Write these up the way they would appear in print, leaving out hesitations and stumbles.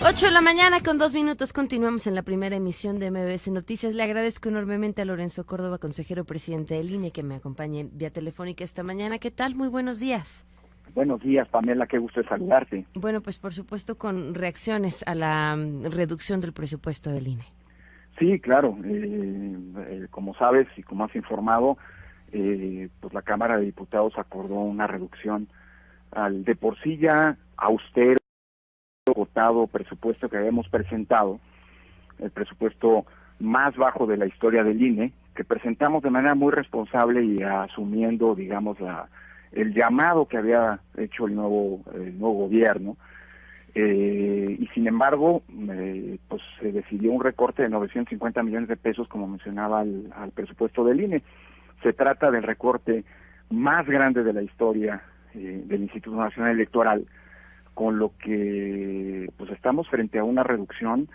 8 de la mañana con 2 minutos. Continuamos en la primera emisión de MBS Noticias. Le agradezco enormemente a Lorenzo Córdoba, consejero presidente del INE, que me acompañe vía telefónica esta mañana. ¿Qué tal? Muy buenos días. Buenos días, Pamela, qué gusto de saludarte. Bueno, pues por supuesto con reacciones a la reducción del presupuesto del INE. Sí, claro. Como sabes y como has informado, pues la Cámara de Diputados acordó una reducción al de por sí ya austero, agotado presupuesto que habíamos presentado, el presupuesto más bajo de la historia del INE, que presentamos de manera muy responsable y asumiendo, digamos, el llamado que había hecho el nuevo gobierno. Y sin embargo, pues se decidió un recorte de 950 millones de pesos, como mencionaba, al presupuesto del INE. Se trata del recorte más grande de la historia del Instituto Nacional Electoral, con lo que pues estamos frente a una reducción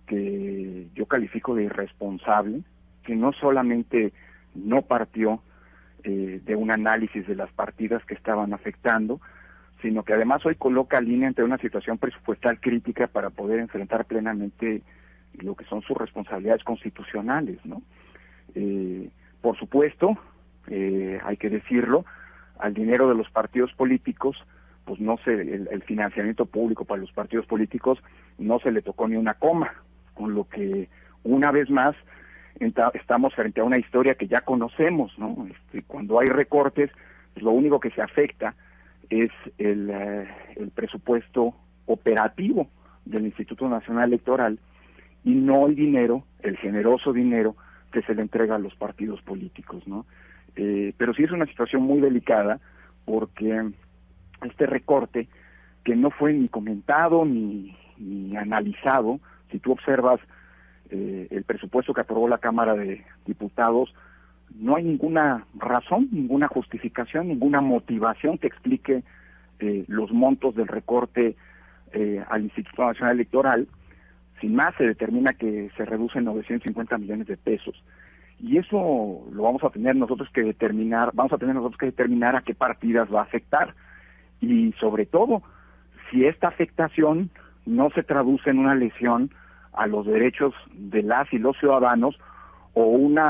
que yo califico de irresponsable, que no solamente no partió de un análisis de las partidas que estaban afectando, sino que además hoy coloca al INE ante una situación presupuestal crítica para poder enfrentar plenamente lo que son sus responsabilidades constitucionales, ¿no? Por supuesto, hay que decirlo, al dinero de los partidos políticos, pues el financiamiento público para los partidos políticos no se le tocó ni una coma, con lo que una vez más estamos frente a una historia que ya conocemos, ¿no? Cuando hay recortes, pues lo único que se afecta es el presupuesto operativo del Instituto Nacional Electoral y no el dinero, el generoso dinero que se le entrega a los partidos políticos, ¿no? Pero sí es una situación muy delicada porque este recorte, que no fue ni comentado ni analizado, si tú observas el presupuesto que aprobó la Cámara de Diputados, no hay ninguna razón, ninguna justificación, ninguna motivación que explique los montos del recorte al Instituto Nacional Electoral. Sin más, se determina que se reducen 950 millones de pesos. Y eso lo vamos a tener nosotros que determinar, a qué partidas va a afectar. Y sobre todo, si esta afectación no se traduce en una lesión a los derechos de las y los ciudadanos o un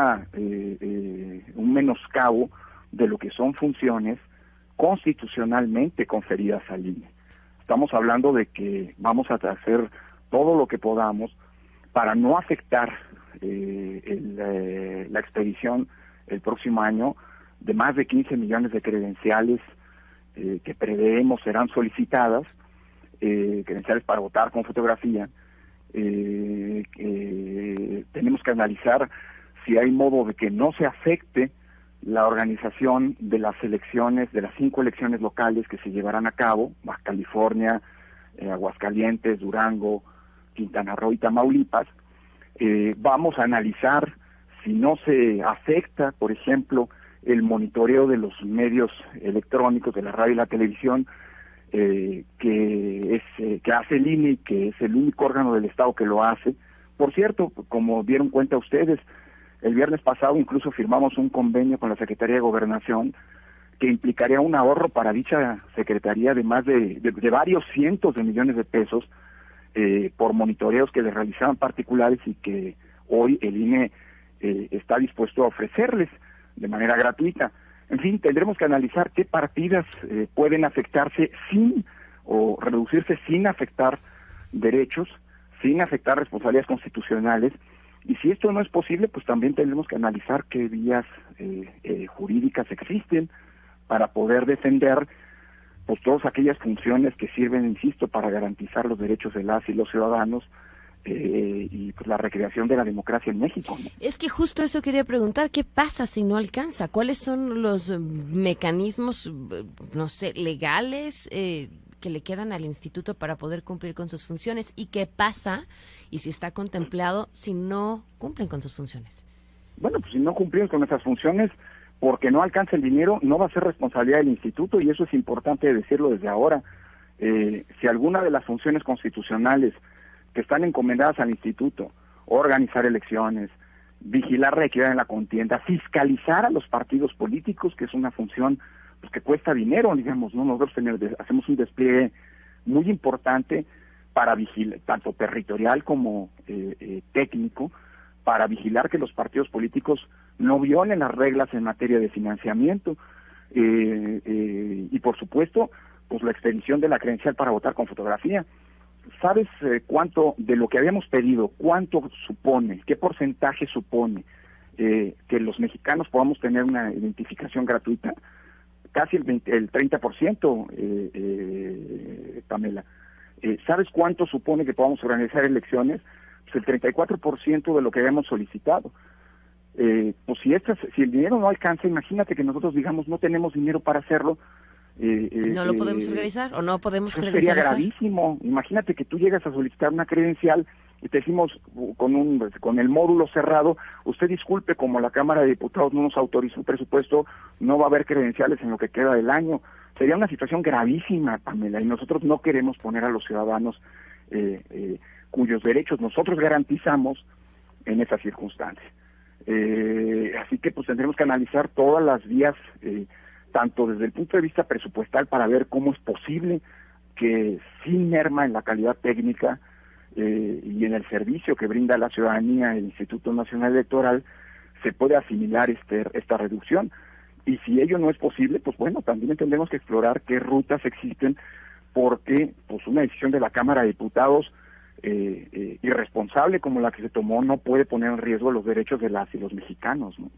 menoscabo de lo que son funciones constitucionalmente conferidas al INE. Estamos hablando de que vamos a hacer todo lo que podamos para no afectar la expedición el próximo año de más de 15 millones de credenciales que preveemos serán solicitadas, credenciales para votar con fotografía. Tenemos que analizar si hay modo de que no se afecte la organización de las elecciones, de las 5 elecciones locales que se llevarán a cabo, Baja California, Aguascalientes, Durango, Quintana Roo y Tamaulipas. Vamos a analizar si no se afecta, por ejemplo, el monitoreo de los medios electrónicos, de la radio y la televisión, que hace el INE, que es el único órgano del Estado que lo hace. Por cierto, como dieron cuenta ustedes, el viernes pasado incluso firmamos un convenio con la Secretaría de Gobernación que implicaría un ahorro para dicha Secretaría de más de varios cientos de millones de pesos por monitoreos que le realizaban particulares y que hoy el INE está dispuesto a ofrecerles de manera gratuita. En fin, tendremos que analizar qué partidas pueden afectarse o reducirse sin afectar derechos, sin afectar responsabilidades constitucionales, y si esto no es posible, pues también tendremos que analizar qué vías jurídicas existen para poder defender pues todas aquellas funciones que sirven, insisto, para garantizar los derechos de las y los ciudadanos y pues la recreación de la democracia en México, ¿no? Es que justo eso quería preguntar, ¿qué pasa si no alcanza? ¿Cuáles son los mecanismos, no sé, legales que le quedan al instituto para poder cumplir con sus funciones? ¿Y qué pasa, y si está contemplado, si no cumplen con sus funciones? Bueno, pues si no cumplimos con nuestras funciones, porque no alcanza el dinero, no va a ser responsabilidad del instituto, y eso es importante decirlo desde ahora. Si alguna de las funciones constitucionales que están encomendadas al instituto, organizar elecciones, vigilar la equidad en la contienda, fiscalizar a los partidos políticos, que es una función pues que cuesta dinero, digamos, ¿no? Nosotros hacemos un despliegue muy importante para vigilar, tanto territorial como técnico, para vigilar que los partidos políticos no violen las reglas en materia de financiamiento, y por supuesto, pues la expedición de la credencial para votar con fotografía. ¿Sabes cuánto de lo que habíamos pedido, cuánto supone, qué porcentaje supone que los mexicanos podamos tener una identificación gratuita? Casi el 30%, Pamela. ¿Sabes cuánto supone que podamos organizar elecciones? Pues el 34% de lo que habíamos solicitado. Pues si el dinero no alcanza, imagínate que nosotros digamos no tenemos dinero para hacerlo. ¿No lo podemos organizar o no podemos credencializar? Sería gravísimo. Imagínate que tú llegas a solicitar una credencial y te decimos con el módulo cerrado, usted disculpe, como la Cámara de Diputados no nos autorizó un presupuesto, no va a haber credenciales en lo que queda del año. Sería una situación gravísima, Pamela, y nosotros no queremos poner a los ciudadanos cuyos derechos nosotros garantizamos en esas circunstancias. Así que pues tendremos que analizar todas las vías, tanto desde el punto de vista presupuestal, para ver cómo es posible que sin merma en la calidad técnica y en el servicio que brinda a la ciudadanía el Instituto Nacional Electoral se puede asimilar esta reducción. Y si ello no es posible, pues bueno, también tendremos que explorar qué rutas existen, porque pues una decisión de la Cámara de Diputados irresponsable como la que se tomó no puede poner en riesgo los derechos de las y los mexicanos, ¿no?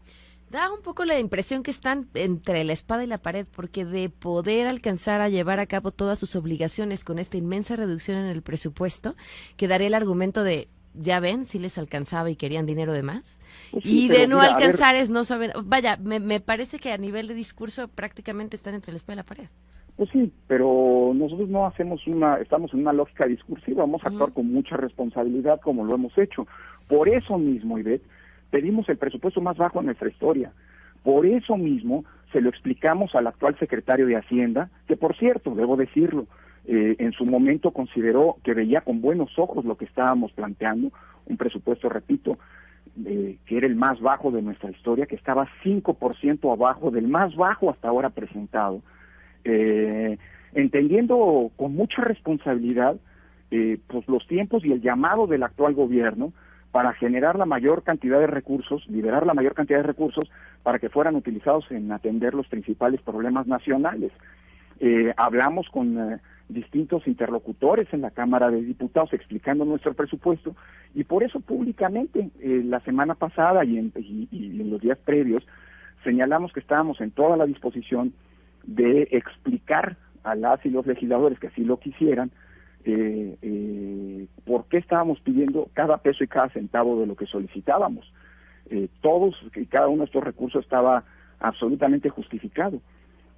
Da un poco la impresión que están entre la espada y la pared, porque de poder alcanzar a llevar a cabo todas sus obligaciones con esta inmensa reducción en el presupuesto, quedaría el argumento de, ya ven, si les alcanzaba y querían dinero de más, pues sí, y de no alcanzar es no saber. Vaya, me parece que a nivel de discurso prácticamente están entre la espada y la pared. Pues sí, pero nosotros no estamos en una lógica discursiva, vamos a actuar con mucha responsabilidad como lo hemos hecho. Por eso mismo, Ivette, pedimos el presupuesto más bajo en nuestra historia. Por eso mismo se lo explicamos al actual secretario de Hacienda, que por cierto, debo decirlo, en su momento consideró que veía con buenos ojos lo que estábamos planteando, un presupuesto, repito, que era el más bajo de nuestra historia, que estaba 5% abajo del más bajo hasta ahora presentado. Entendiendo con mucha responsabilidad pues los tiempos y el llamado del actual gobierno para generar la mayor cantidad de recursos, liberar la mayor cantidad de recursos para que fueran utilizados en atender los principales problemas nacionales. Hablamos con distintos interlocutores en la Cámara de Diputados explicando nuestro presupuesto, y por eso públicamente la semana pasada y en los días previos señalamos que estábamos en toda la disposición de explicar a las y los legisladores que así lo quisieran por qué estábamos pidiendo cada peso y cada centavo de lo que solicitábamos. Todos y cada uno de estos recursos estaba absolutamente justificado.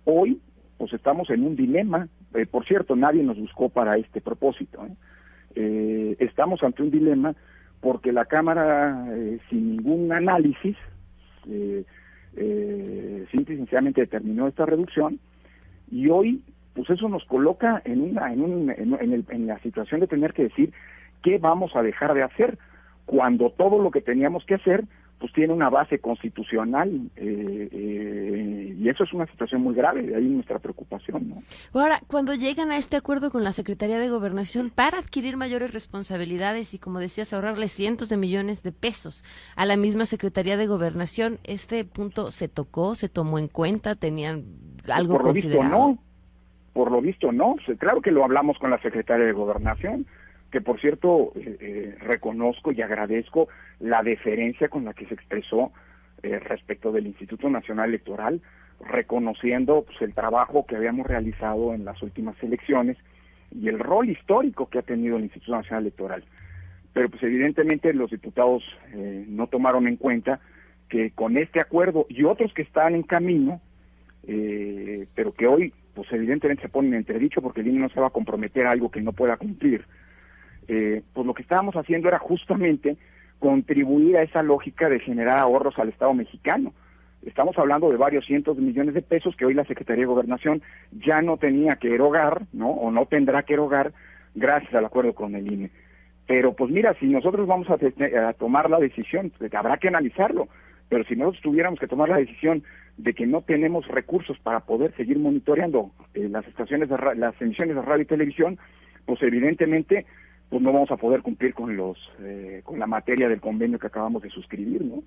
Hoy pues estamos en un dilema, por cierto, nadie nos buscó para este propósito, estamos ante un dilema porque la Cámara sin ningún análisis simple y sencillamente determinó esta reducción, y hoy pues eso nos coloca en la situación de tener que decir qué vamos a dejar de hacer cuando todo lo que teníamos que hacer pues tiene una base constitucional, y eso es una situación muy grave, de ahí nuestra preocupación, ¿no? Ahora, cuando llegan a este acuerdo con la Secretaría de Gobernación para adquirir mayores responsabilidades y, como decías, ahorrarle cientos de millones de pesos a la misma Secretaría de Gobernación, ¿este punto se tocó, se tomó en cuenta, tenían algo considerado? Por lo visto no, claro que lo hablamos con la Secretaría de Gobernación, que por cierto reconozco y agradezco la deferencia con la que se expresó respecto del Instituto Nacional Electoral, reconociendo pues el trabajo que habíamos realizado en las últimas elecciones y el rol histórico que ha tenido el Instituto Nacional Electoral. Pero pues evidentemente los diputados no tomaron en cuenta que con este acuerdo y otros que están en camino, pero que hoy pues evidentemente se ponen en entredicho porque el INE no se va a comprometer a algo que no pueda cumplir, pues lo que estábamos haciendo era justamente contribuir a esa lógica de generar ahorros al Estado mexicano. Estamos hablando de varios cientos de millones de pesos que hoy la Secretaría de Gobernación ya no tenía que erogar, ¿no? O no tendrá que erogar gracias al acuerdo con el INE. Pero pues mira, si nosotros vamos a tomar la decisión, pues, habrá que analizarlo, pero si nosotros tuviéramos que tomar la decisión de que no tenemos recursos para poder seguir monitoreando las emisiones de radio y televisión, pues evidentemente pues no vamos a poder cumplir con con la materia del convenio que acabamos de suscribir, ¿no?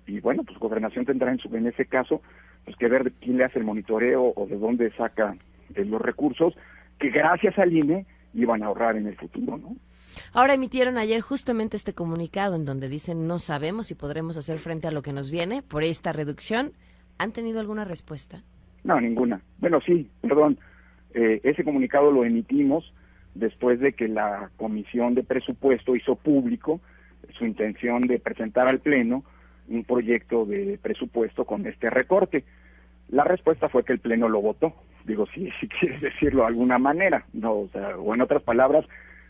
Y bueno, pues Gobernación tendrá en ese caso pues que ver quién le hace el monitoreo o de dónde saca los recursos que gracias al INE iban a ahorrar en el futuro, ¿no? Ahora emitieron ayer justamente este comunicado en donde dicen no sabemos si podremos hacer frente a lo que nos viene por esta reducción. ¿Han tenido alguna respuesta? No, ninguna. Bueno, sí, perdón. Ese comunicado lo emitimos después de que la Comisión de Presupuesto hizo público su intención de presentar al Pleno un proyecto de presupuesto con este recorte. La respuesta fue que el Pleno lo votó. Digo, si quieres decirlo de alguna manera, no, o en otras palabras,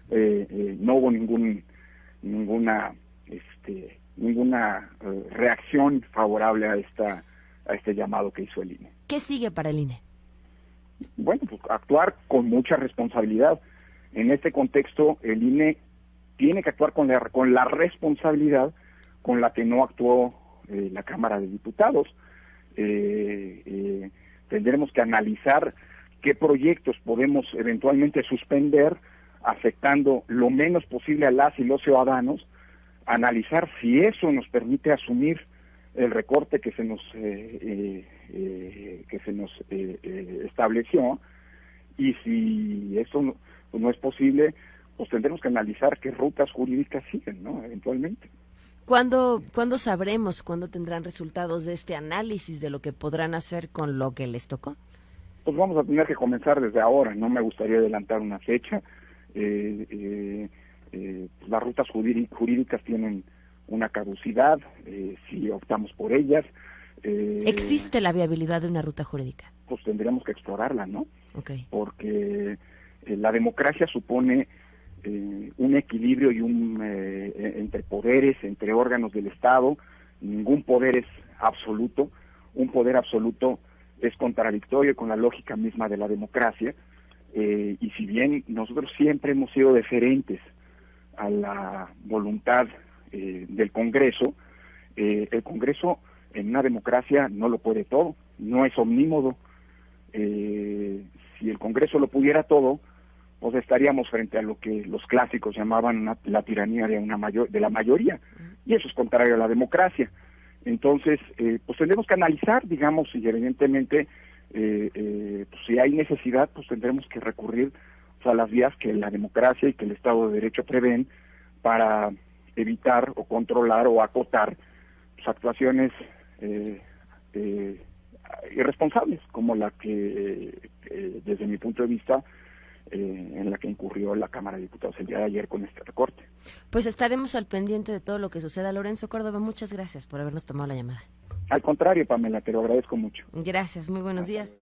no hubo ninguna reacción favorable a este llamado que hizo el INE. ¿Qué sigue para el INE? Bueno, pues actuar con mucha responsabilidad. En este contexto, el INE tiene que actuar con la responsabilidad con la que no actuó la Cámara de Diputados. Tendremos que analizar qué proyectos podemos eventualmente suspender, afectando lo menos posible a las y los ciudadanos, analizar si eso nos permite asumir el recorte que se nos estableció, y si eso no es posible, pues tendremos que analizar qué rutas jurídicas siguen, ¿no? Eventualmente. ¿Cuándo sabremos, cuándo tendrán resultados de este análisis de lo que podrán hacer con lo que les tocó? Pues vamos a tener que comenzar desde ahora, no me gustaría adelantar una fecha. Las rutas jurídicas tienen una caducidad, si optamos por ellas. ¿Existe la viabilidad de una ruta jurídica? Pues tendríamos que explorarla, ¿no? Okay. Porque la democracia supone un equilibrio y entre poderes, entre órganos del Estado. Ningún poder es absoluto. Un poder absoluto es contradictorio con la lógica misma de la democracia. Y si bien nosotros siempre hemos sido deferentes a la voluntad del Congreso, el Congreso en una democracia no lo puede todo, no es omnímodo. Si el Congreso lo pudiera todo, pues estaríamos frente a lo que los clásicos llamaban la tiranía de la mayoría, y eso es contrario a la democracia. Entonces, pues tendremos que analizar, digamos, y evidentemente, pues si hay necesidad, pues tendremos que recurrir a las vías que la democracia y que el Estado de Derecho prevén para evitar o controlar o acotar pues, actuaciones irresponsables, como la que, desde mi punto de vista, en la que incurrió la Cámara de Diputados el día de ayer con este recorte. Pues estaremos al pendiente de todo lo que suceda. Lorenzo Córdoba, muchas gracias por habernos tomado la llamada. Al contrario, Pamela, te lo agradezco mucho. Gracias, muy buenos días.